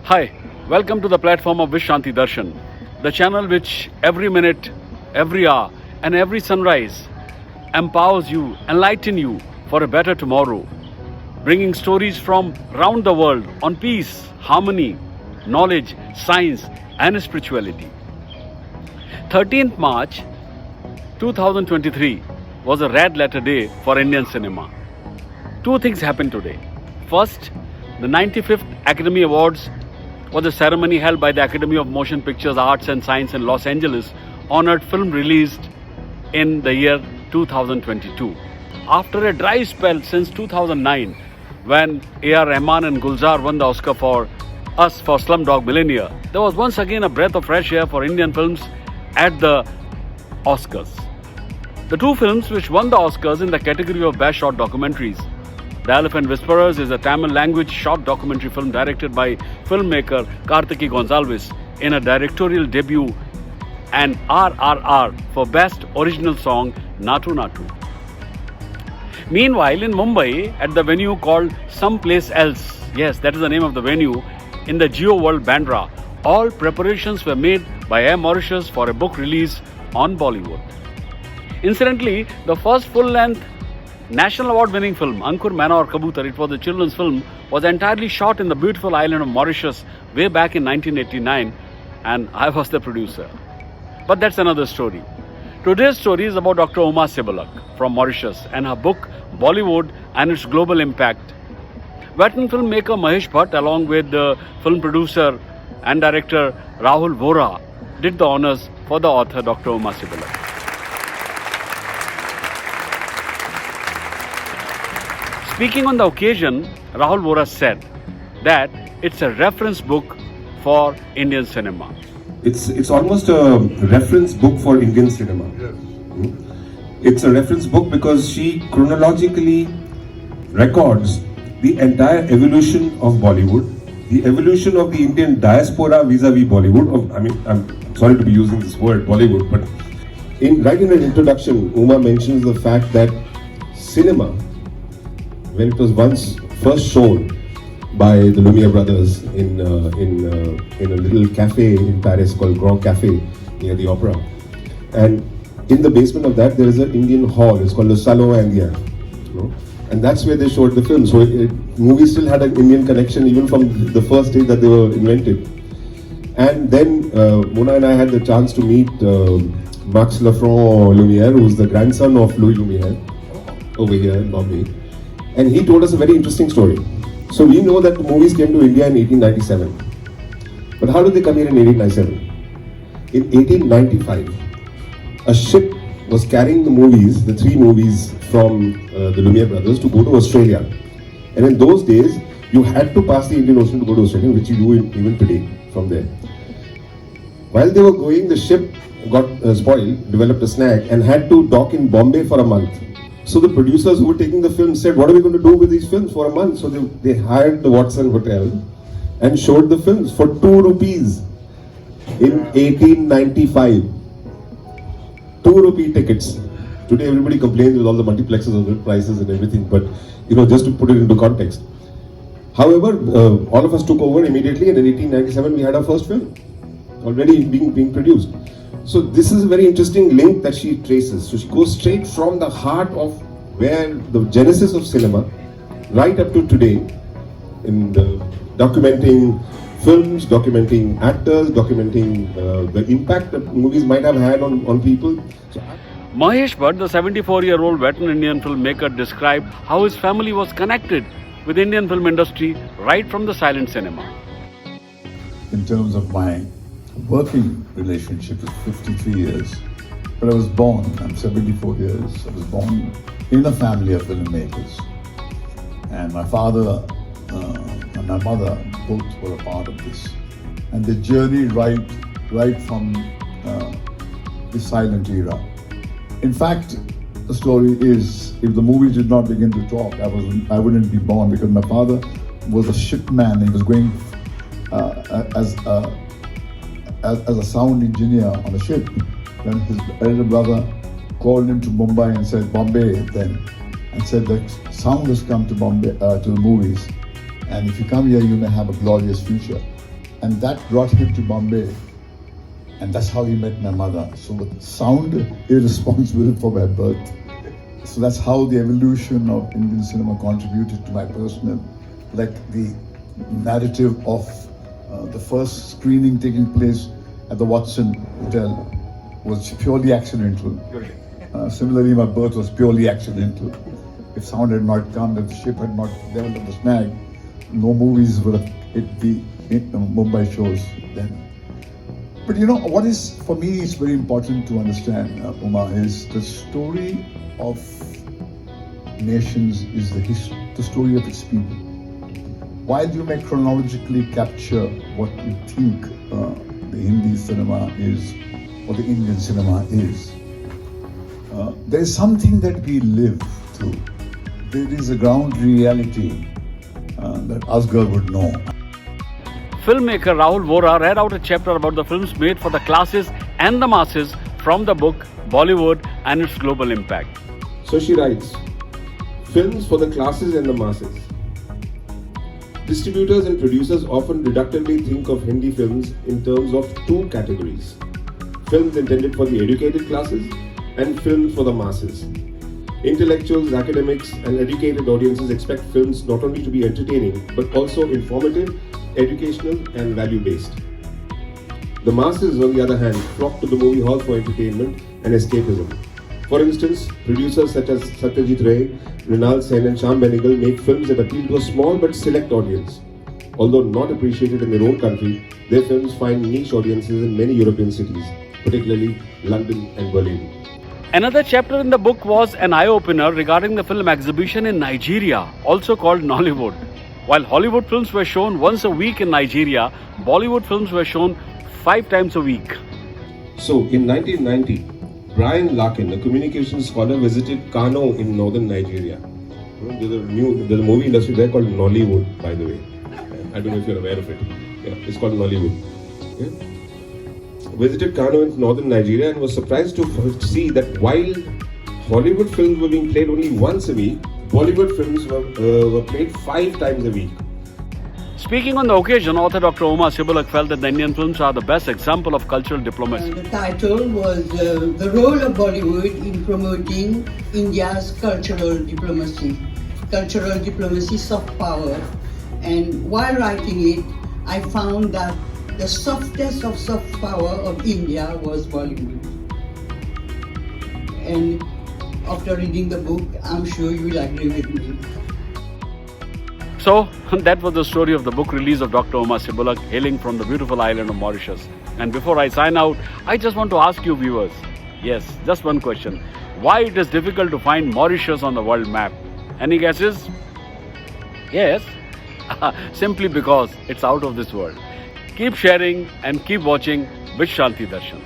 Hi, welcome to the platform of Vishanti Darshan, the channel which every minute, every hour, and every sunrise empowers you, enlighten you for a better tomorrow, bringing stories from around the world on peace, harmony, knowledge, science, and spirituality. 13th March 2023 was a red letter day for Indian cinema. Two things happened today. First, the 95th Academy Awards was a ceremony held by the Academy of Motion Pictures Arts and Science in Los Angeles, honored film released in the year 2022. After a dry spell since 2009, when A.R. Rehman and Gulzar won the Oscar for Slumdog Millionaire, there was once again a breath of fresh air for Indian films at the Oscars. The two films which won the Oscars in the category of Best Short Documentaries. The Elephant Whisperers is a Tamil language short documentary film directed by filmmaker Kartiki Gonsalves in a directorial debut, and RRR for Best Original Song Naatu Naatu. Meanwhile, in Mumbai, at the venue called Someplace Else, yes, that is the name of the venue, in the Jio World Bandra, all preparations were made by Air Mauritius for a book release on Bollywood. Incidentally, the first full-length National Award-winning film, Ankur Maina Aur Kabutar, it was a children's film, was entirely shot in the beautiful island of Mauritius way back in 1989, and I was the producer. But that's another story. Today's story is about Dr. Ouma Seebulack from Mauritius and her book Bollywood and its global impact. Veteran filmmaker Mahesh Bhatt, along with the film producer and director Rahul Vohra, did the honors for the author Dr. Ouma Seebulack. Speaking on the occasion, Rahul Vohra said that it's a reference book for Indian cinema. It's almost a reference book for Indian cinema. It's a reference book because she chronologically records the entire evolution of Bollywood, the evolution of the Indian diaspora vis-a-vis Bollywood. I'm sorry to be using this word, Bollywood, but right in the introduction, Ouma mentions the fact that cinema, when it was once first shown by the Lumiere brothers in a little cafe in Paris called Grand Cafe near the Opera, and in the basement of that there is an Indian hall. It's called the Salon Indien, and that's where they showed the film. So movies still had an Indian connection even from the first day that they were invented. And then Mona and I had the chance to meet Max Lafrance Lumiere, who's the grandson of Louis Lumiere over here in Bombay. And he told us a very interesting story. So we know that the movies came to India in 1897. But how did they come here in 1897? In 1895, a ship was carrying the movies, the three movies from the Lumiere brothers, to go to Australia. And in those days, you had to pass the Indian Ocean to go to Australia, which you do even today from there. While they were going, the ship got spoiled, developed a snag, and had to dock in Bombay for a month. So the producers who were taking the film said, what are we going to do with these films for a month? So they hired the Watson Hotel and showed the films for 2 rupees in 1895. 2 rupee tickets. Today everybody complains with all the multiplexes of the prices and everything, but just to put it into context. However, all of us took over immediately, and in 1897 we had our first film already being produced. So this is a very interesting link that she traces. So she goes straight from the heart of where the genesis of cinema, right up to today, in documenting films, documenting actors, documenting the impact that movies might have had on people. Mahesh Bhatt, the 74-year-old veteran Indian filmmaker, described how his family was connected with the Indian film industry right from the silent cinema. In terms of my working relationship is 53 years, but I was born, I'm 74 years, I was born in a family of filmmakers. And my father and my mother both were a part of this. And the journey right from the silent era. In fact, the story is, if the movies did not begin to talk, I wouldn't be born, because my father was a shipman. He was going as a sound engineer on a ship, when his elder brother called him to Mumbai and said, Bombay then, and said that sound has come to Bombay, to the movies, and if you come here, you may have a glorious future. And that brought him to Bombay. And that's how he met my mother. So with sound irresponsible for my birth. So that's how the evolution of Indian cinema contributed to my personal, like the narrative of the first screening taking place at the Watson Hotel was purely accidental. Similarly, my birth was purely accidental. If sound had not come, if the ship had not developed the snag, no movies would have hit the Mumbai shows then. But you know, what is, for me, it's very important to understand, Ouma, is the story of nations is the story of its people. While you may chronologically capture what you think the Hindi cinema is, or the Indian cinema is, there is something that we live through. There is a ground reality that Asghar would know. Filmmaker Rahul Vohra read out a chapter about the films made for the classes and the masses from the book Bollywood and its global impact. So she writes, films for the classes and the masses. Distributors and producers often reductively think of Hindi films in terms of two categories: films intended for the educated classes and films for the masses. Intellectuals, academics, and educated audiences expect films not only to be entertaining but also informative, educational, and value-based. The masses, on the other hand, flock to the movie hall for entertainment and escapism. For instance, producers such as Satyajit Ray, Mrinal Sen, and Shyam Benegal make films that appeal to a small but select audience. Although not appreciated in their own country, their films find niche audiences in many European cities, particularly London and Berlin. Another chapter in the book was an eye-opener regarding the film exhibition in Nigeria, also called Nollywood. While Hollywood films were shown once a week in Nigeria, Bollywood films were shown 5 times a week. So, in 1990, Brian Larkin, a communications scholar, visited Kano in northern Nigeria. There's a movie industry there called Nollywood, by the way. I don't know if you're aware of it. Yeah, it's called Nollywood. Yeah. Visited Kano in northern Nigeria and was surprised to see that while Hollywood films were being played only once a week, Bollywood films were played 5 times a week. Speaking on the occasion, author Dr. Ouma Seebulack felt that the Indian films are the best example of cultural diplomacy. The title was The Role of Bollywood in Promoting India's Cultural Diplomacy. Cultural diplomacy, soft power. And while writing it, I found that the softest of soft power of India was Bollywood. And after reading the book, I'm sure you will agree with me. So, that was the story of the book release of Dr. Ouma Seebulack, hailing from the beautiful island of Mauritius. And before I sign out, I just want to ask you viewers, yes, just one question. Why it is difficult to find Mauritius on the world map? Any guesses? Yes, simply because it's out of this world. Keep sharing and keep watching Vish Shanti Darshan.